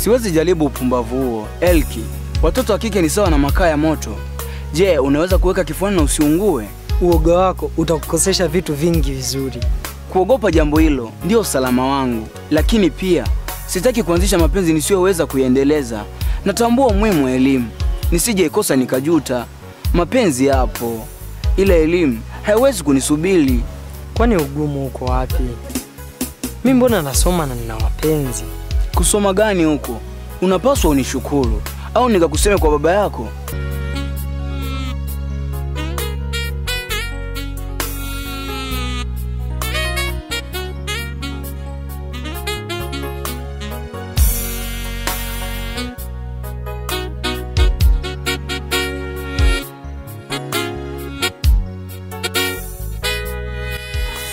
Siwezi jaribu upumbavu huo. Elki, watoto wa kike ni sawa na makaa ya moto. Je, unaweza kuweka kifuani na usiungue? Uoga wako utakukosesha vitu vingi vizuri. Kuogopa jambo hilo ndio usalama wangu, lakini pia sitaki kuanzisha mapenzi nisiyoweza kuendeleza. Natambua umuhimu wa elimu, nisije ikosa nikajuta. Mapenzi yapo, ila elimu haiwezi kunisubiri. Kwani ugumu uko wapi? Mimi mbona nasoma na nina wapenzi? Kusoma gani huko? Unapaswa unishukuru au nikakuseme kwa baba yako.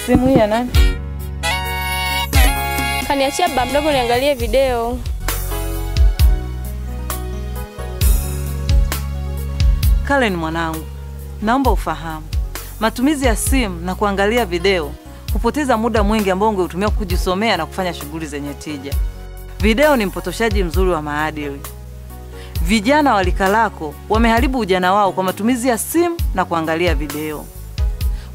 Simu hii ya nani? Kaniachia baba mdogo niangalie video. Karen mwanangu, naomba ufahamu. Matumizi ya simu na kuangalia video hupoteza muda mwingi ambao ungeutumia kujisomea na kufanya shughuli zenye tija. Video ni mpotoshaji mzuri wa maadili. Vijana wa rika lako wameharibu ujana wao kwa matumizi ya simu na kuangalia video.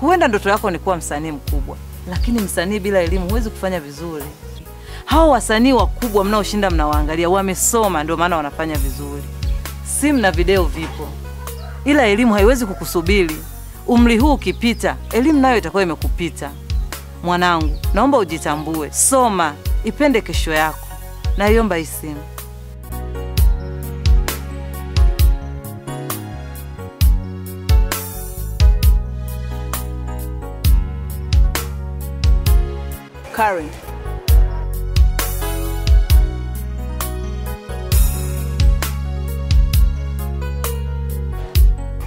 Huenda ndoto yako ni kuwa msanii mkubwa, lakini msanii bila elimu huwezi kufanya vizuri. Hao wasanii wakubwa mnaoshinda mnawaangalia wamesoma, ndio maana wanafanya vizuri. Simu na video vipo, ila elimu haiwezi kukusubiri. Umri huu ukipita, elimu nayo itakuwa imekupita. Mwanangu, naomba ujitambue, soma, ipende kesho yako. Naiomba hii simu. Karen.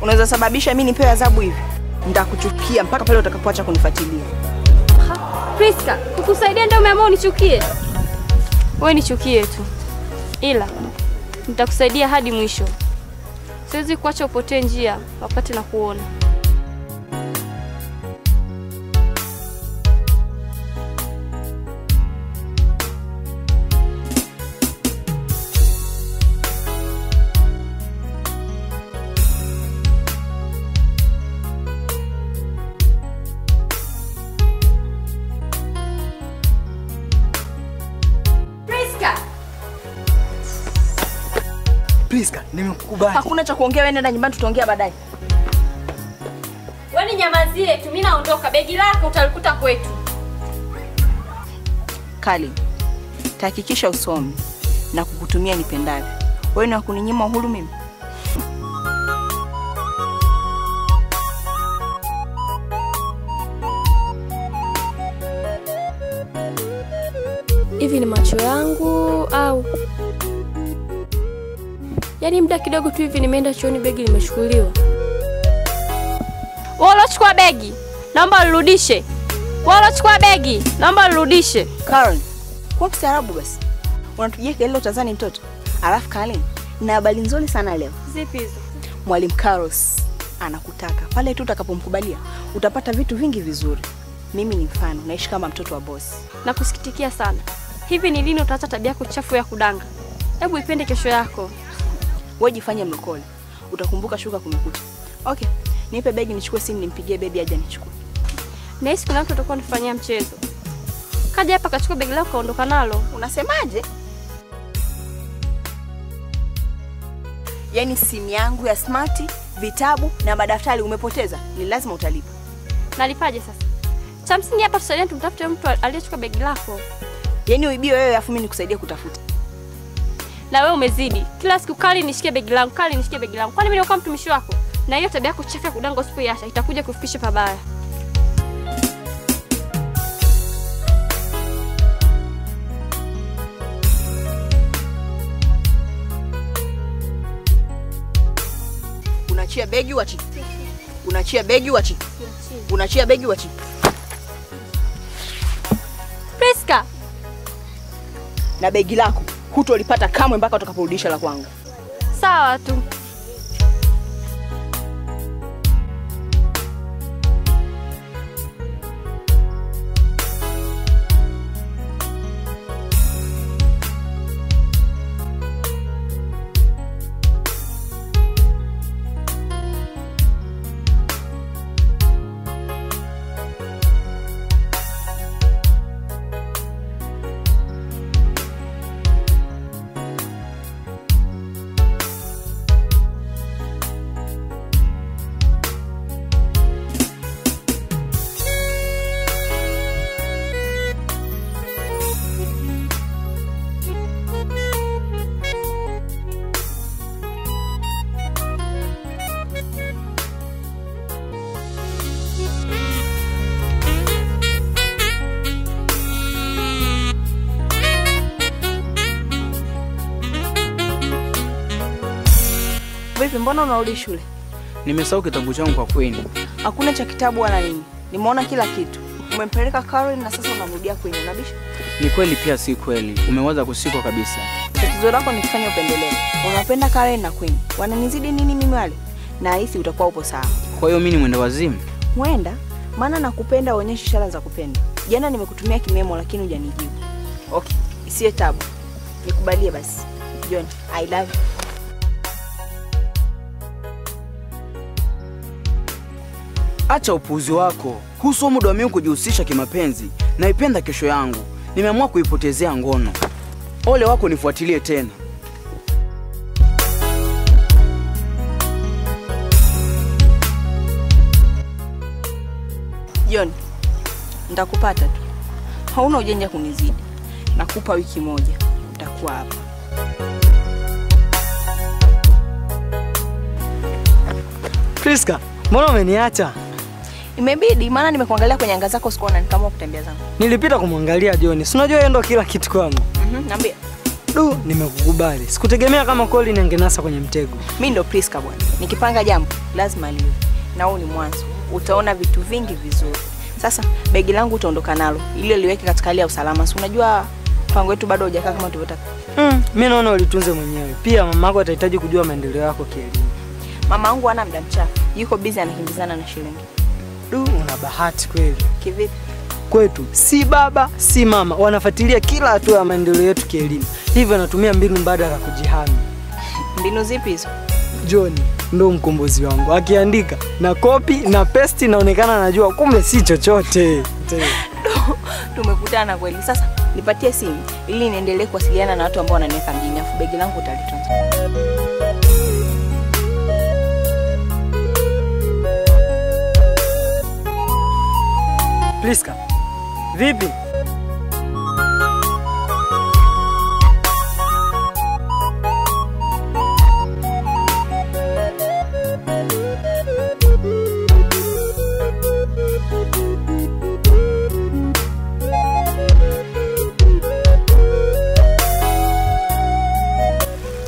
Unaweza sababisha mimi nipewe adhabu hivi? Nitakuchukia mpaka pale utakapoacha kunifuatilia. Priska, kukusaidia ndio umeamua unichukie? Wewe nichukie tu. Ila nitakusaidia hadi mwisho. Siwezi kuacha upotee njia wakati na kuona. Priska, nimekukubali. Hakuna cha kuongea, wewe nenda nyumbani, tutaongea baadaye. Wewe nyamazie tu, mimi naondoka. Begi lako utalikuta kwetu. Kali, tahakikisha usomi na kukutumia nipendavyo. Wewe ni kuninyima uhuru mimi? Hivi ni macho yangu au? Yaani muda kidogo tu hivi nimeenda chooni begi limechukuliwa. Wala chukua begi. Naomba urudishe. Wala chukua begi. Naomba urudishe. Karen, kwa mstaarabu basi. Unatujia kelele utazani mtoto. Alafu Karen, na habari nzuri sana leo. Zipi hizo? Mwalimu Carlos anakutaka. Pale tu utakapomkubalia, utapata vitu vingi vizuri. Mimi ni mfano, naishi kama mtoto wa boss. Nakusikitikia sana. Hivi ni lini utaacha tabia yako chafu ya kudanga? Hebu ipende kesho yako. Wewe jifanye mlokole. Utakumbuka shuka kumekucha. Okay. Nipe begi nichukue simu nimpigie baby aje nichukue. Na hisi kuna mtu atakuwa anafanyia mchezo. Kaja hapa kachukua begi lako kaondoka nalo. Unasemaje? Yaani simu yangu ya smart, vitabu na madaftari umepoteza. Ni lazima utalipa. Nalipaje sasa? Cha msingi hapa tusaidie tumtafute mtu aliyechukua begi lako. Yaani uibie wewe afu mimi nikusaidie kutafuta. Na wewe umezidi. Kila siku Kali nishikie begi langu, Kali nishikie begi langu. Kwani mimi ndio kama mtumishi wako? Na hiyo tabia yako chafu ya kudanga usipoiacha itakuja kufikisha pabaya. Unachia begi wachi. Unachia begi wachi. Unachia begi wachi. Priska. Na begi lako hutolipata kamwe mpaka utakaporudisha la kwangu. Sawa tu. Vipi, mbona unarudi shule? Nimesahau kitabu changu kwa Queen. Hakuna cha kitabu wala nini. Nimeona kila kitu. Umempeleka Karen na sasa unamrudia kwenye unabisha? Ni kweli pia si kweli. Umeweza kusikwa kabisa. Tatizo lako ni kufanya upendeleo. Unapenda Karen na Queen. Wananizidi nini mimi wale? Na hisi utakuwa upo sawa. Kwa hiyo mimi ni mwenda wazimu? Mwenda? Maana nakupenda, uonyeshe ishara za kupenda. Jana nimekutumia kimemo lakini hujanijibu. Okay, isiwe tabu. Nikubalie basi. John, I love you. Acha upuuzi wako. Huu sio muda wa mimi kujihusisha kimapenzi. Naipenda kesho yangu. Nimeamua kuipotezea ngono. Ole wako nifuatilie tena. John, nitakupata tu. Hauna ujanja kunizidi. Nakupa wiki moja. Utakuwa hapa. Priska, mbona umeniacha? Imebidi, maana nimekuangalia kwenye anga zako sikuona, nikaamua kutembea zangu. Nilipita kumwangalia John. Si unajua yeye ndo kila kitu kwangu. Niambie. Nimekukubali. Sikutegemea kama Colin angenasa kwenye mtego. Mimi ndo Priska bwana. Nikipanga jambo, lazima liwe. Na huu ni mwanzo. Utaona vitu vingi vizuri. Sasa begi langu utaondoka nalo ili liweke katika hali ya usalama. Si unajua mpango wetu bado hujakaa kama tulivyotaka. Mimi naona ulitunze mwenyewe. Pia mamako atahitaji kujua maendeleo yako kielimu. Mama yangu hana muda mchafu. Yuko busy anakimbizana na shilingi. Una bahati kweli. Kivipi? Kwetu si baba si mama wanafuatilia kila hatua ya maendeleo yetu kielimu. Hivyo anatumia mbinu mbadala kujihami. Mbinu zipi hizo? John ndo mkombozi wangu. Akiandika na copy na paste inaonekana anajua, kumbe si chochote. Tumekutana kweli. Sasa nipatie simu ili niendelee kuwasiliana na watu ambao wananiweka mjini, afu begi langu utalitunza. Priska, vipi?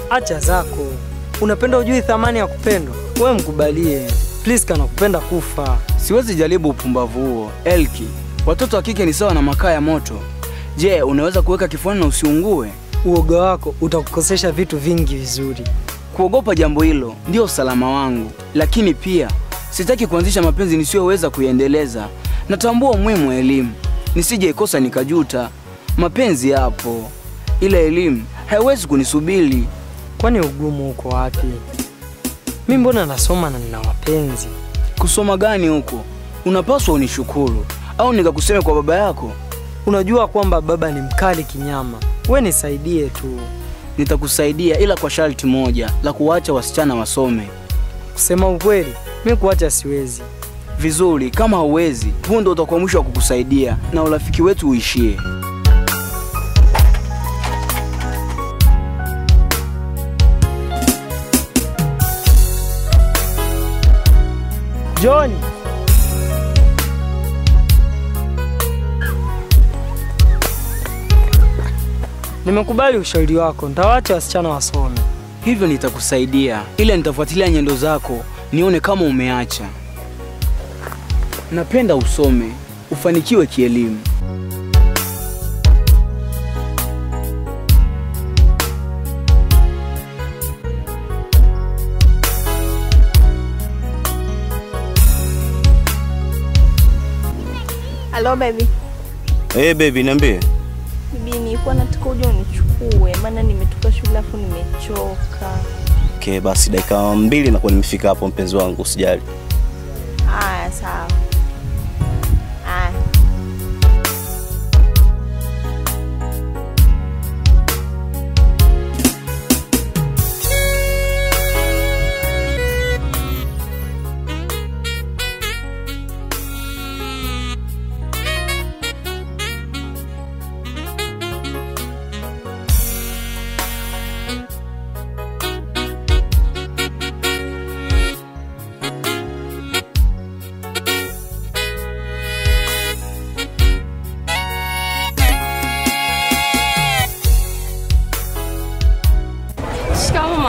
Acha zako. Unapenda ujui thamani ya kupendwa? Wewe mkubalie. Priska nakupenda kufa. Siwezi jaribu upumbavu huo. Elki, watoto wa kike ni sawa na makaa ya moto. Je, unaweza kuweka kifuani na usiungue? Uoga wako utakukosesha vitu vingi vizuri. Kuogopa jambo hilo ndio usalama wangu, lakini pia sitaki kuanzisha mapenzi nisiyoweza kuendeleza. Natambua umuhimu wa elimu, nisije ikosa nikajuta. Mapenzi yapo, ila elimu haiwezi kunisubiri. Kwani ugumu uko wapi? Mimi mbona nasoma na nina wapenzi? Kusoma gani huko? Unapaswa unishukuru au nikakuseme kwa baba yako. Unajua kwamba baba ni mkali kinyama. Wewe nisaidie tu. Nitakusaidia ila kwa sharti moja, la kuacha wasichana wasome. Kusema ukweli, mimi kuacha siwezi. Vizuri, kama hauwezi, huo ndio utakuwa mwisho wa kukusaidia na urafiki wetu uishie. John. Nimekubali ushauri wako. Nitawaacha wasichana wasome. Hivyo nitakusaidia, ila nitafuatilia nyendo zako nione kama umeacha. Napenda usome, ufanikiwe kielimu. Hello baby. Hey baby, niambie. Bibi, nilikuwa nataka uje unichukue maana nimetoka shule afu nimechoka. Okay, basi dakika 2 nakuwa nimefika hapo mpenzi wangu, usijali. Haya, sawa. Haya.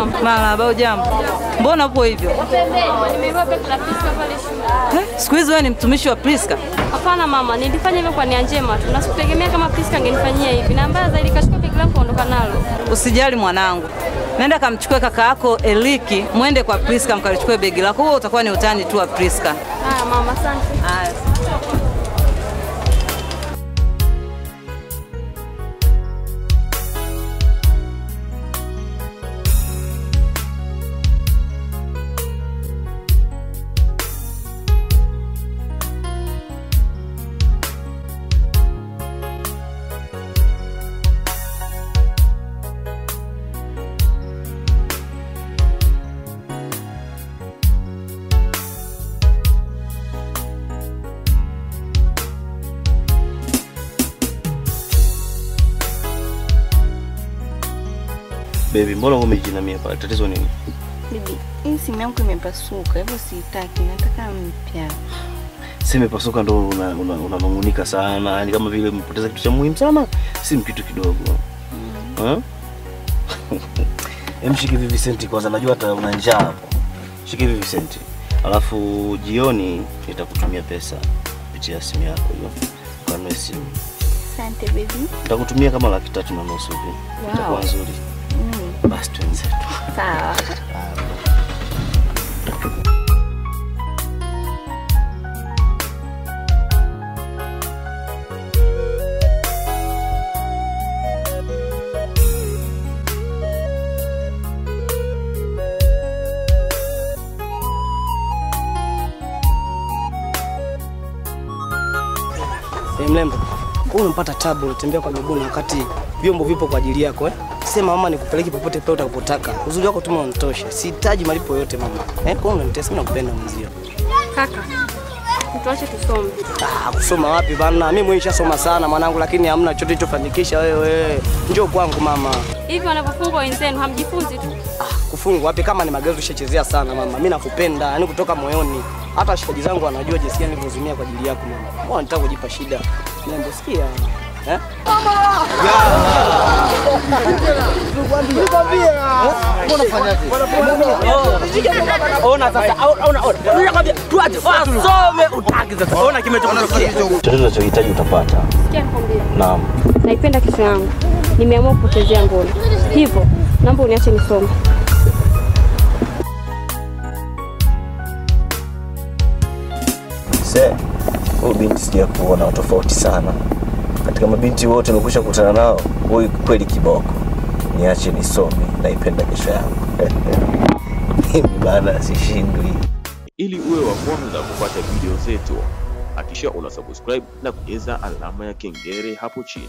mama. Marahaba, jambo. Mbona upo hivyo? Nimevaa begi la Priska pale shule. Siku hizi wewe ni mtumishi wa Priska? Hapana mama, nilifanya hivyo kwa nia njema tu. Na sikutegemea kama Priska angenifanyia hivi. Na mbaya zaidi kachukua begi langu kuondoka nalo. Usijali mwanangu. Nenda kamchukue kaka yako Eliki, mwende kwa Priska mkalichukue begi lako. Huo utakuwa ni utani tu wa Priska. Haya mama, asante. Haya. Baby, mbona umejinamia pale? Tatizo nini? Bibi, hii simu yangu imepasuka, hivyo sitaki, nataka mpya. Simu imepasuka ndo unanungunika sana. Yaani kama vile umepoteza kitu cha muhimu sana. Simu kitu kidogo. Mshike hivi Vicenti kwanza, najua hata una njaa hapo. Shike hivi Vicenti. Alafu jioni nitakutumia pesa kupitia simu yako hiyo. Kanunue simu. Asante baby. Nitakutumia kama 350 hivi. Itakuwa nzuri. Basi tuanze. Sawa. Mlembo, wewe unapata tabu unatembea kwa miguu na wakati vyombo vipo kwa ajili yako eh? Sema mama nikupeleke popote pale utakapotaka. Uzuri wako tu unanitosha. Sihitaji malipo yote mama. Kwa unanitesa, mimi nakupenda mzio. Kaka, tuache tusome. Kusoma wapi bana? Mimi mwenyewe nishasoma sana mwanangu, lakini hamna chochote kilichofanikisha wewe. Njoo kwangu mama. Hivi wanapofungwa wenzenu hamjifunzi tu? Kufungwa wapi kama ni magari ushachezea sana mama. Mimi nakupenda, yani kutoka moyoni. Hata washikaji zangu wanajua jinsi gani nilivyozumia kwa ajili yako mama. Mbona nataka kujipa shida? Niambie sikia. Mama! Mbona fanyaje? Ona sasa, ona. Unakwambia tuache wasome utaki sasa. Ona kimetokea. Chochote unachohitaji utapata. Sikia nikwambie. Naam. Naipenda kesho yangu. Nimeamua kupotezea ngono. Hivyo, naomba uniache nisome. Huyu binti sija kuona tofauti sana. Katika mabinti wote nimekwisha kukutana nao, huyu kweli kiboko. Niache nisome, naipenda kesho yangu. Mimi bana sishindwi. Ili uwe wa kwanza kupata video zetu, hakikisha una subscribe na kuweka alama ya kengele hapo chini.